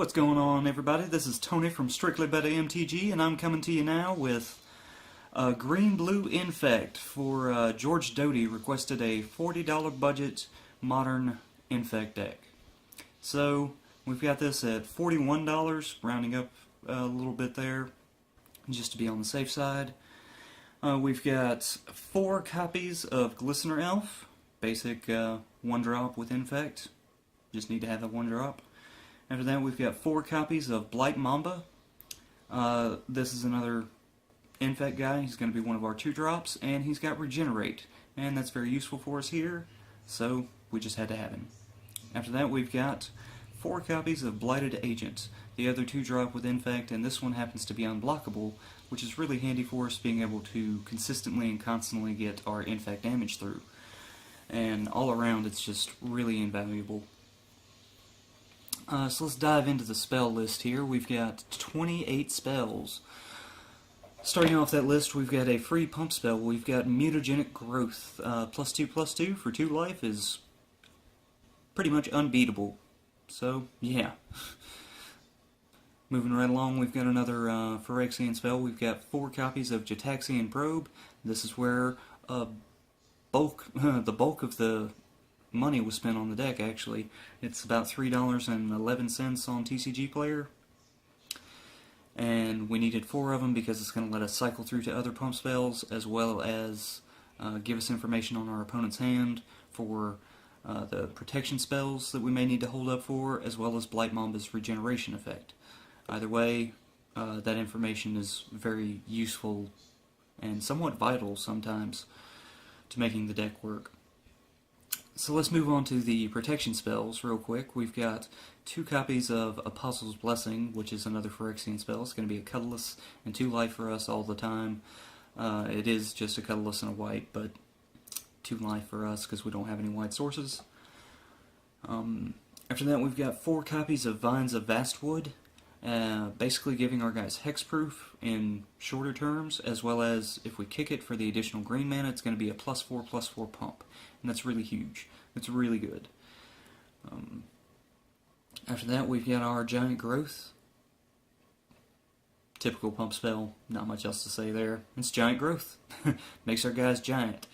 What's going on, everybody? This is Tony from Strictly Beta MTG, and I'm coming to you now with Green-Blue Infect for George Doty requested a $40 budget modern Infect deck. So, we've got this at $41, rounding up a little bit there, just to be on the safe side. We've got 4 copies of Glistener Elf, basic 1-drop with Infect. Just need to have that 1-drop. After that, we've got 4 copies of Blight Mamba. This is another Infect guy. He's going to be one of our 2-drops, and he's got Regenerate, and that's very useful for us here, so we just had to have him. After that, we've got 4 copies of Blighted Agent, the other 2-drop with Infect, and this one happens to be unblockable, which is really handy for us being able to consistently and constantly get our Infect damage through. And all around, it's just really invaluable. So let's dive into the spell list here. We've got 28 spells. Starting off that list, we've got a free pump spell. We've got Mutagenic Growth. +2/+2 for 2 life is pretty much unbeatable. So, yeah. Moving right along, we've got another Phyrexian spell. We've got 4 copies of Jataxian Probe. This is where the bulk of the money was spent on the deck, actually. It's about $3.11 on TCG Player. And we needed 4 of them because it's going to let us cycle through to other pump spells, as well as give us information on our opponent's hand for the protection spells that we may need to hold up for, as well as Blight Mamba's regeneration effect. Either way, that information is very useful and somewhat vital sometimes to making the deck work. So let's move on to the protection spells real quick. We've got 2 copies of Apostle's Blessing, which is another Phyrexian spell. It's going to be a colorless and 2 life for us all the time. It is just a colorless and a white, but 2 life for us because we don't have any white sources. After that, we've got 4 copies of Vines of Vastwood, basically giving our guys hexproof in shorter terms, as well as if we kick it for the additional green mana, it's going to be a +4/+4 pump. And that's really huge. It's really good. After that, we've got our Giant Growth. Typical pump spell, not much else to say there. It's Giant Growth. Makes our guys giant.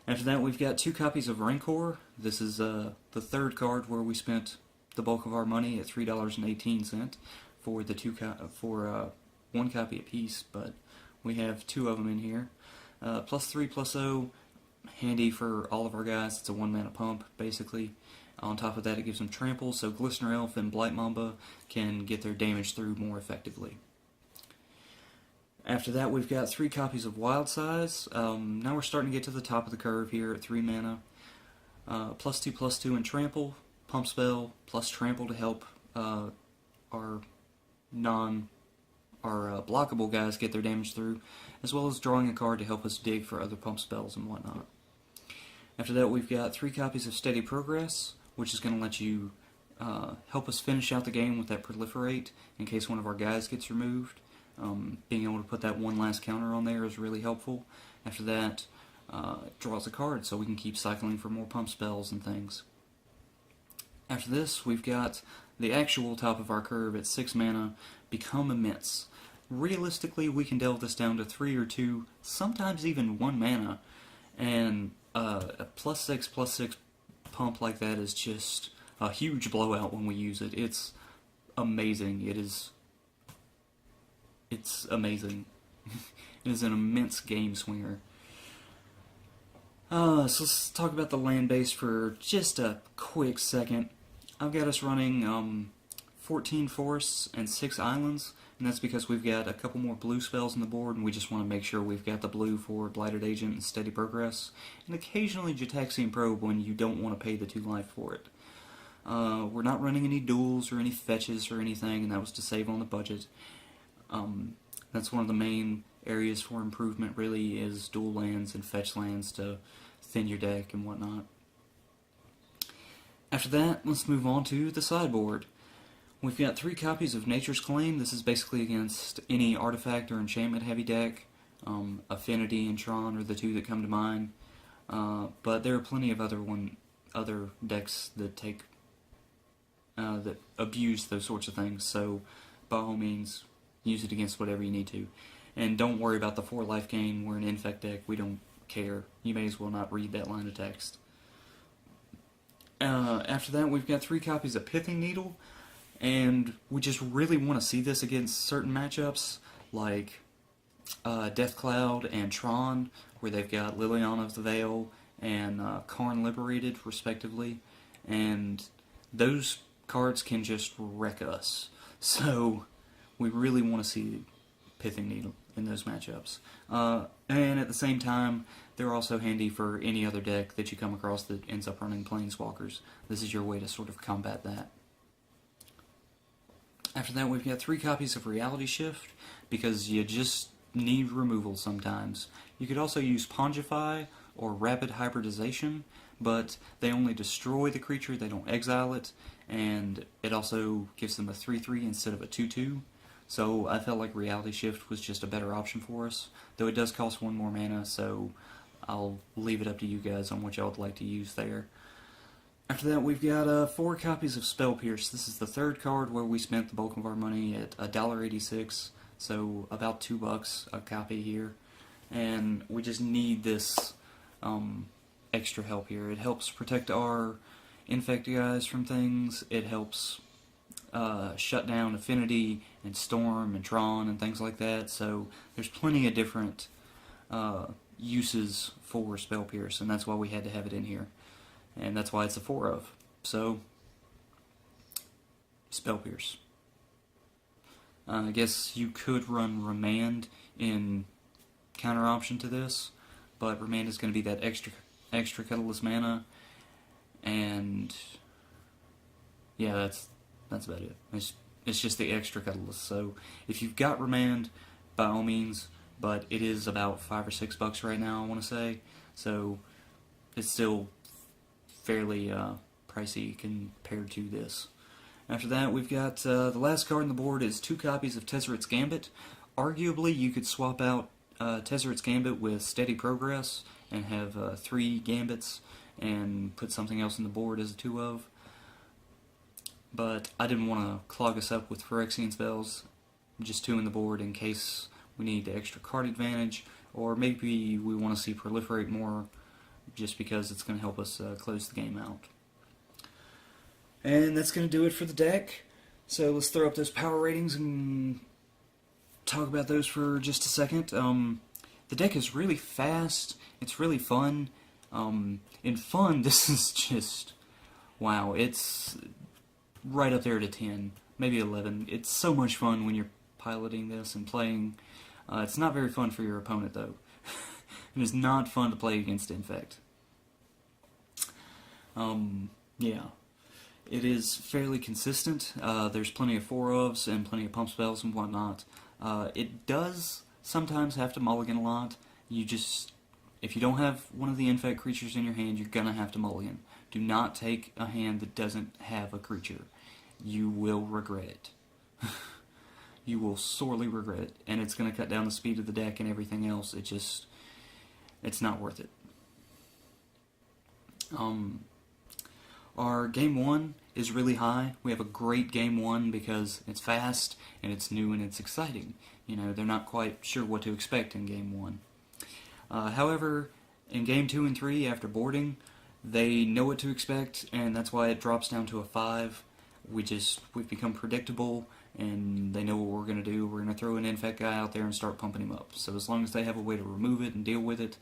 After that, we've got 2 copies of Rancor. This is the 3rd card where we spent the bulk of our money at $3.18 for the 1 copy apiece, but we have 2 of them in here. +3/+0. Handy for all of our guys. It's a 1-mana pump, basically. On top of that, it gives them trample, so Glistener Elf and Blight Mamba can get their damage through more effectively. After that, we've got 3 copies of Wild Size. Now we're starting to get to the top of the curve here at 3 mana. +2/+2 and trample, pump spell, plus trample to help our blockable guys get their damage through, as well as drawing a card to help us dig for other pump spells and whatnot. After that, we've got 3 copies of Steady Progress, which is going to let you help us finish out the game with that Proliferate in case one of our guys gets removed. Being able to put that one last counter on there is really helpful. After that, it draws a card so we can keep cycling for more pump spells and things. After this, we've got the actual top of our curve at 6 mana, Become Immense. Realistically, we can delve this down to 3 or 2, sometimes even 1 mana, and a +6/+6 pump like that is just a huge blowout when we use it. It's amazing. It's amazing. It is an immense game swinger. So let's talk about the land base for just a quick second. I've got us running 14 forests and 6 islands, and that's because we've got a couple more blue spells on the board, and we just want to make sure we've got the blue for Blighted Agent and Steady Progress, and occasionally Jataxian Probe when you don't want to pay the 2 life for it. We're not running any duels or any fetches or anything, and that was to save on the budget. That's one of the main areas for improvement, really, is dual lands and fetch lands to thin your deck and whatnot. After that, let's move on to the sideboard. We've got 3 copies of Nature's Claim. This is basically against any artifact or enchantment heavy deck. Affinity and Tron are the 2 that come to mind. But there are plenty of other decks that take that abuse those sorts of things. So by all means, use it against whatever you need to. And don't worry about the 4 life gain. We're an Infect deck. We don't care. You may as well not read that line of text. After that, we've got 3 copies of Pithing Needle, and we just really want to see this against certain matchups, like Death Cloud and Tron, where they've got Liliana of the Veil and Karn Liberated, respectively, and those cards can just wreck us. So we really want to see Pithing Needle in those matchups. And at the same time, they're also handy for any other deck that you come across that ends up running Planeswalkers. This is your way to sort of combat that. After that, we've got 3 copies of Reality Shift, because you just need removal sometimes. You could also use Pongify or Rapid Hybridization, but they only destroy the creature, they don't exile it, and it also gives them a 3/3 instead of a 2/2. So I felt like Reality Shift was just a better option for us, though it does cost 1 more mana, so I'll leave it up to you guys on what y'all would like to use there. After that, we've got 4 copies of Spell Pierce. This is the 3rd card where we spent the bulk of our money at $1.86, so about $2 a copy here. And we just need this extra help here. It helps protect our Infect guys from things. It helps shut down Affinity and Storm and Tron and things like that. So there's plenty of different uses for Spell Pierce, and that's why we had to have it in here. And that's why it's a 4 of. So, Spell Pierce. I guess you could run Remand in counter option to this, but Remand is going to be that extra colorless mana, and yeah, that's about it. It's just the extra colorless. So if you've got Remand, by all means, but it is about $5 or $6 right now, I want to say, so it's still fairly pricey compared to this. After that, we've got the last card on the board is 2 copies of Tezzeret's Gambit. Arguably, you could swap out Tezzeret's Gambit with Steady Progress and have 3 Gambits and put something else on the board as a 2 of. But I didn't want to clog us up with Phyrexian spells, just 2 in the board in case we need the extra card advantage, or maybe we want to see Proliferate more, just because it's going to help us close the game out. And that's going to do it for the deck. So let's throw up those power ratings and talk about those for just a second. The deck is really fast. It's really fun. In fun, this is just, wow, it's right up there at a 10, maybe 11. It's so much fun when you're piloting this and playing. It's not very fun for your opponent, though. It is not fun to play against Infect. Yeah. It is fairly consistent. There's plenty of 4 ofs and plenty of pump spells and whatnot. It does sometimes have to mulligan a lot. If you don't have one of the Infect creatures in your hand, you're gonna have to mulligan. Do not take a hand that doesn't have a creature. You will regret it. You will sorely regret it, and it's gonna cut down the speed of the deck and everything else. It's not worth it. Our game 1 is really high. We have a great game 1 because it's fast and it's new and it's exciting. You know, they're not quite sure what to expect in game 1. However, in game 2 and 3, after boarding, they know what to expect, and that's why it drops down to a 5. We've become predictable, and they know what we're going to do. We're going to throw an Infect guy out there and start pumping him up. So as long as they have a way to remove it and deal with it,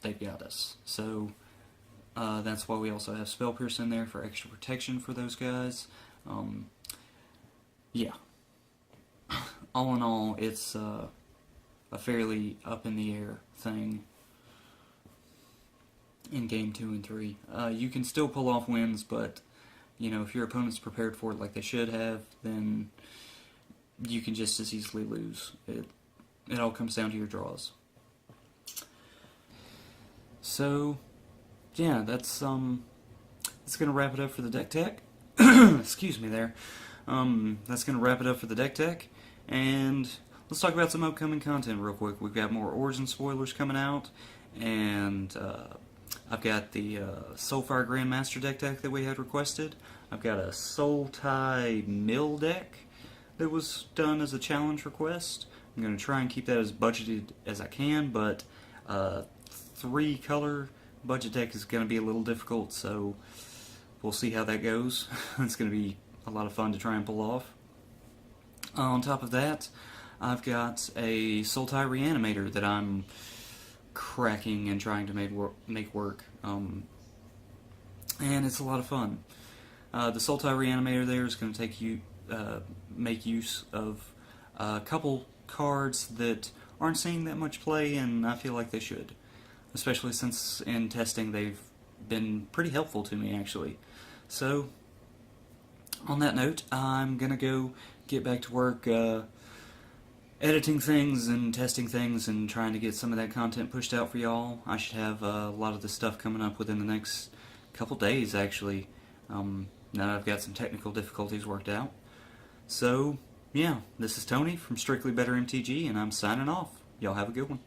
they've got us. So that's why we also have Spell Pierce in there for extra protection for those guys. Yeah. All in all, it's a fairly up-in-the-air thing in game 2 and 3. You can still pull off wins, but you know, if your opponent's prepared for it like they should have, then you can just as easily lose. It all comes down to your draws. So, yeah, that's gonna wrap it up for the deck tech. Excuse me there. That's gonna wrap it up for the deck tech, and let's talk about some upcoming content real quick. We've got more Origin spoilers coming out, and I've got the Soulfire Grandmaster deck tech that we had requested. I've got a soul tie mill deck that was done as a challenge request. I'm going to try and keep that as budgeted as I can, but 3-color budget deck is going to be a little difficult, so we'll see how that goes. It's going to be a lot of fun to try and pull off. On top of that, I've got a soul tie reanimator that I'm cracking and trying to make work. And it's a lot of fun. The soul tie reanimator there is going to make use of a couple cards that aren't seeing that much play, and I feel like they should. Especially since in testing they've been pretty helpful to me, actually. So, on that note, I'm going to go get back to work editing things and testing things and trying to get some of that content pushed out for y'all. I should have a lot of this stuff coming up within the next couple days, actually, now that I've got some technical difficulties worked out. So, yeah, this is Tony from Strictly Better MTG, and I'm signing off. Y'all have a good one.